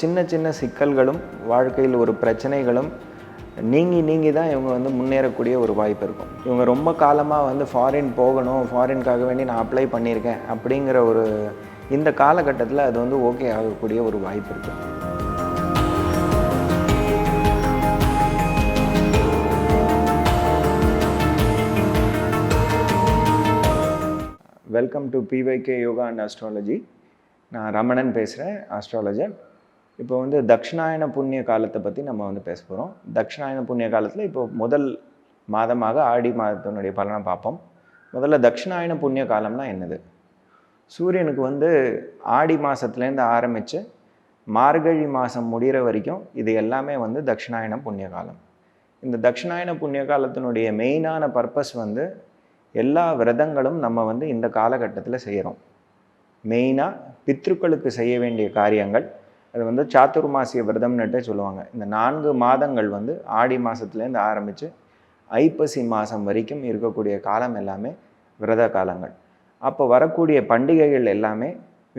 சின்ன சின்ன சிக்கல்களும் வாழ்க்கையில் ஒரு பிரச்சனைகளும் நீங்கி தான் இவங்க முன்னேறக்கூடிய ஒரு வாய்ப்பு இருக்கும். இவங்க ரொம்ப காலமாக ஃபாரின் போகணும், ஃபாரினுக்காக வேண்டி நான் அப்ளை பண்ணியிருக்கேன் அப்படிங்கிற ஒரு இந்த காலகட்டத்தில் அது ஓகே ஆகக்கூடிய ஒரு வாய்ப்பு இருக்குது. Welcome to PYK yoga and astrology. நான் ரமணன் பேசுகிறேன், ஆஸ்ட்ராலஜர். இப்போ தக்ஷிணாயன புண்ணிய காலத்தை பற்றி நம்ம பேச போகிறோம். தக்ஷிணாயன புண்ணிய காலத்தில் இப்போ முதல் மாதமாக ஆடி மாதத்தினுடைய பலனை பார்ப்போம். முதல்ல தக்ஷிணாயன புண்ணிய காலம்னா என்னது? சூரியனுக்கு ஆடி மாதத்துலேருந்து ஆரம்பித்து மார்கழி மாதம் முடிகிற வரைக்கும் இது எல்லாமே தக்ஷிணாயன புண்ணிய காலம். இந்த தக்ஷிணாயன புண்ணிய காலத்தினுடைய மெயினான பர்பஸ் எல்லா விரதங்களும் நம்ம இந்த காலகட்டத்தில் செய்கிறோம். மெயினாக பித்ருக்களுக்கு செய்ய வேண்டிய காரியங்கள், அது சாத்துர்மாசிய விரதம்னுட்டே சொல்லுவாங்க. இந்த 4 மாதங்கள் ஆடி மாதத்துலேருந்து ஆரம்பித்து ஐப்பசி மாதம் வரைக்கும் இருக்கக்கூடிய காலம் எல்லாமே விரத காலங்கள். அப்போ வரக்கூடிய பண்டிகைகள் எல்லாமே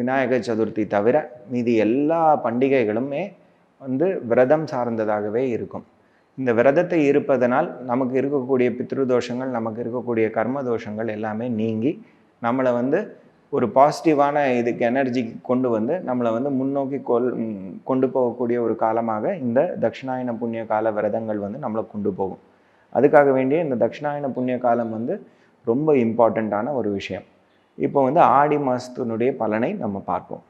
விநாயகர் சதுர்த்தி தவிர மீதி எல்லா பண்டிகைகளுமே விரதம் சார்ந்ததாகவே இருக்கும். இந்த விரதத்தை இருப்பதனால் நமக்கு இருக்கக்கூடிய பித்ருதோஷங்கள், நமக்கு இருக்கக்கூடிய கர்ம தோஷங்கள் எல்லாமே நீங்கி நம்மளை ஒரு பாசிட்டிவான இதுக்கு எனர்ஜிக்கு கொண்டு நம்மளை முன்னோக்கி கொண்டு போகக்கூடிய ஒரு காலமாக இந்த தக்ஷிணாயன புண்ணிய கால விரதங்கள் நம்மளை கொண்டு போகும். அதுக்காக வேண்டிய இந்த தக்ஷிணாயன புண்ணிய காலம் ரொம்ப இம்பார்ட்டண்ட்டான ஒரு விஷயம். இப்போ ஆடி மாதத்தினுடைய பலனை நம்ம பார்ப்போம்.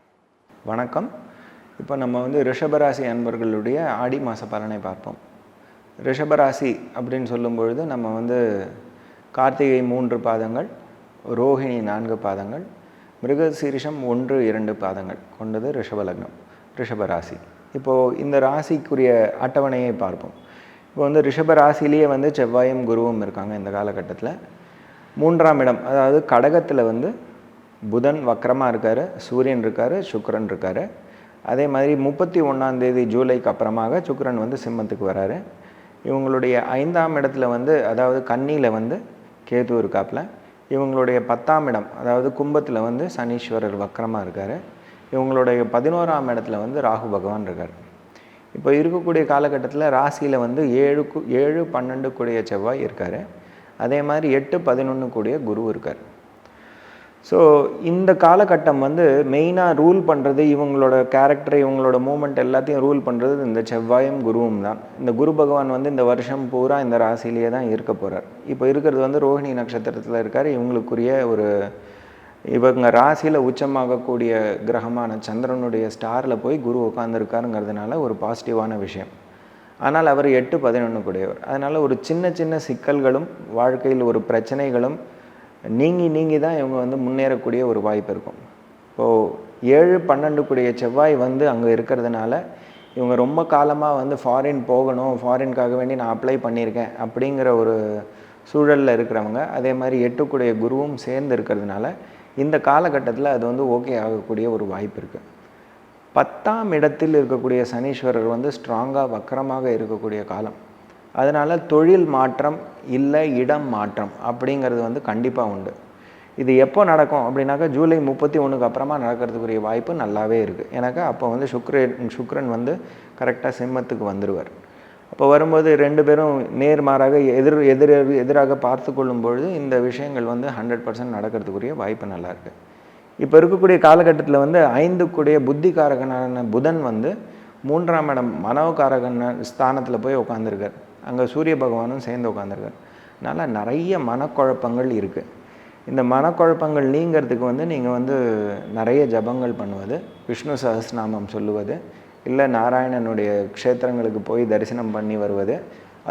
வணக்கம். இப்போ நம்ம ரிஷபராசி அன்பர்களுடைய ஆடி மாத பலனை பார்ப்போம். ரிஷபராசி அப்படின்னு சொல்லும்பொழுது நம்ம கார்த்திகை 3 பாதங்கள், ரோஹிணி 4 பாதங்கள், மிருகசீரிஷம் 1-2 பாதங்கள் கொண்டது ரிஷபலக்னம், ரிஷபராசி. இப்போது இந்த ராசிக்குரிய அட்டவணையை பார்ப்போம். இப்போ ரிஷபராசிலேயே செவ்வாயும் குருவும் இருக்காங்க. இந்த காலகட்டத்தில் 3ஆம் இடம், அதாவது கடகத்தில் புதன் வக்கரமாக இருக்கார், சூரியன் இருக்கார், சுக்கிரன் இருக்கார். அதே மாதிரி 31ஆம் தேதி ஜூலைக்கு அப்புறமாக சுக்கிரன் சிம்மத்துக்கு வராரு. இவங்களுடைய 5ஆம் இடத்துல அதாவது கன்னியில் கேது இருக்காப்புல. இவங்களுடைய 10ஆம் இடம், அதாவது கும்பத்தில் சனீஸ்வரர் வக்கரமாக இருக்கார். இவங்களுடைய 11ஆம் இடத்துல ராகு பகவான் இருக்கார். இப்போ இருக்கக்கூடிய காலகட்டத்தில் ராசியில் 7, 12 கூடிய செவ்வாய் இருக்கார். அதே மாதிரி 8, 11 கூடிய குரு இருக்கார். ஸோ இந்த காலகட்டம் மெயினாக ரூல் பண்ணுறது, இவங்களோட கேரக்டர், இவங்களோட மூமெண்ட் எல்லாத்தையும் ரூல் பண்ணுறது இந்த செவ்வாயும் குருவும் தான். இந்த குரு பகவான் இந்த வருஷம் பூரா இந்த ராசிலேயே தான் இருக்க போகிறார். இப்போ இருக்கிறது ரோஹிணி நட்சத்திரத்தில் இருக்கார். இவங்க ராசியில் உச்சமாகக்கூடிய கிரகமான சந்திரனுடைய ஸ்டாரில் போய் குரு உட்காந்துருக்காருங்கிறதுனால ஒரு பாசிட்டிவான விஷயம். ஆனால் அவர் 8, 11 கூடியவர். அதனால் ஒரு சின்ன சின்ன சிக்கல்களும் வாழ்க்கையில் ஒரு பிரச்சனைகளும் நீங்கி தான் இவங்க முன்னேறக்கூடிய ஒரு வாய்ப்பு இருக்கும். இப்போது 7, 12 கூடிய செவ்வாய் அங்கே இருக்கிறதுனால இவங்க ரொம்ப காலமாக ஃபாரின் போகணும், ஃபாரினுக்காக வேண்டி நான் அப்ளை பண்ணியிருக்கேன் அப்படிங்கிற ஒரு சூழலில் இருக்கிறவங்க, அதே மாதிரி 8 கூடிய குருவும் சேர்ந்து இருக்கிறதுனால இந்த காலகட்டத்தில் அது ஓகே ஆகக்கூடிய ஒரு வாய்ப்பு இருக்குது. 10ஆம் இடத்தில் இருக்கக்கூடிய சனீஸ்வரர் ஸ்ட்ராங்காக வக்கரமாக இருக்கக்கூடிய காலம். அதனால் தொழில் மாற்றம் இல்லை இடம் மாற்றம் அப்படிங்கிறது கண்டிப்பாக உண்டு. இது எப்போ நடக்கும் அப்படின்னாக்கா ஜூலை 31க்கு அப்புறமா நடக்கிறதுக்குரிய வாய்ப்பு நல்லாவே இருக்குது. ஏன்னாக்கா அப்போ சுக்கிரன் கரெக்டாக சிம்மத்துக்கு வந்துடுவார். அப்போ வரும்போது 2 பேரும் நேர்மாறாக எதிராக பார்த்து கொள்ளும் பொழுது இந்த விஷயங்கள் 100% நடக்கிறதுக்குரிய வாய்ப்பு நல்லாயிருக்கு. இப்போ இருக்கக்கூடிய காலகட்டத்தில் 5 கூடிய புத்திகாரகனான புதன் 3ஆம் இடம் மனோகாரகன ஸ்தானத்தில் போய் உட்காந்துருக்கார். அங்கே சூரிய பகவானும் சேர்ந்து உட்காந்துருக்கார். அதனால் நிறைய மனக்குழப்பங்கள் இருக்குது. இந்த மனக்குழப்பங்கள் நீங்கிறதுக்கு நீங்கள் நிறைய ஜபங்கள் பண்ணுவது, விஷ்ணு சஹஸ்ரநாமம் சொல்லுவது, இல்லை நாராயணனுடைய க்ஷேத்திரங்களுக்கு போய் தரிசனம் பண்ணி வருவது,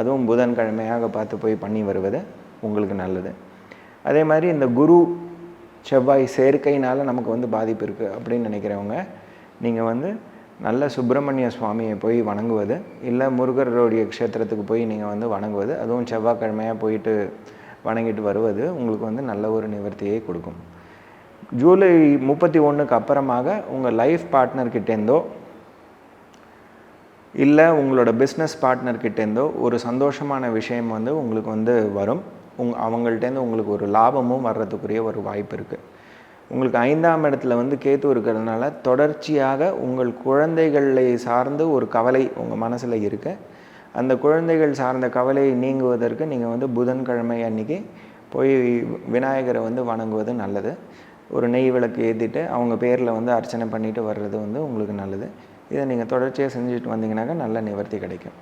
அதுவும் புதன்கிழமையாக பார்த்து போய் பண்ணி வருவது உங்களுக்கு நல்லது. அதே மாதிரி இந்த குரு செவ்வாய் சேர்க்கையினால் நமக்கு பாதிப்பு இருக்குது அப்படின்னு நினைக்கிறவங்க நீங்கள் நல்ல சுப்பிரமணிய சுவாமியை போய் வணங்குவது, இல்லை முருகருடைய க்ஷேத்திரத்துக்கு போய் நீங்கள் வணங்குவது, அதுவும் செவ்வாய்க்கிழமையாக போயிட்டு வணங்கிட்டு வருவது உங்களுக்கு நல்ல ஒரு நிவர்த்தியை கொடுக்கும். ஜூலை 31க்கு அப்புறமாக உங்கள் லைஃப் பார்ட்னர்கிட்டேருந்தோ இல்லை உங்களோட பிஸ்னஸ் பார்ட்னர்கிட்டேருந்தோ ஒரு சந்தோஷமான விஷயம் உங்களுக்கு வரும். அவங்கள்ட்டேருந்து உங்களுக்கு ஒரு லாபமும் வர்றதுக்குரிய ஒரு வாய்ப்பு இருக்குது. உங்களுக்கு 5ஆம் இடத்துல வந்து கேது இருக்கிறதுனால தொடர்ச்சியாக உங்கள் குழந்தைகளை சார்ந்து ஒரு கவலை உங்கள் மனசில் இருக்கு. அந்த குழந்தைகள் சார்ந்த கவலையை நீங்குவதற்கு நீங்கள் வந்து புதன்கிழமை அன்னைக்கு போய் விநாயகரை வந்து வணங்குவது நல்லது. ஒரு நெய் விளக்கு ஏற்றிட்டு அவங்க பேரில் வந்து அர்ச்சனை பண்ணிட்டு வர்றது வந்து உங்களுக்கு நல்லது. இதை நீங்கள் தொடர்ச்சியாக செஞ்சுட்டு வந்தீங்கன்னாக்கா நல்ல நிவர்த்தி கிடைக்கும்.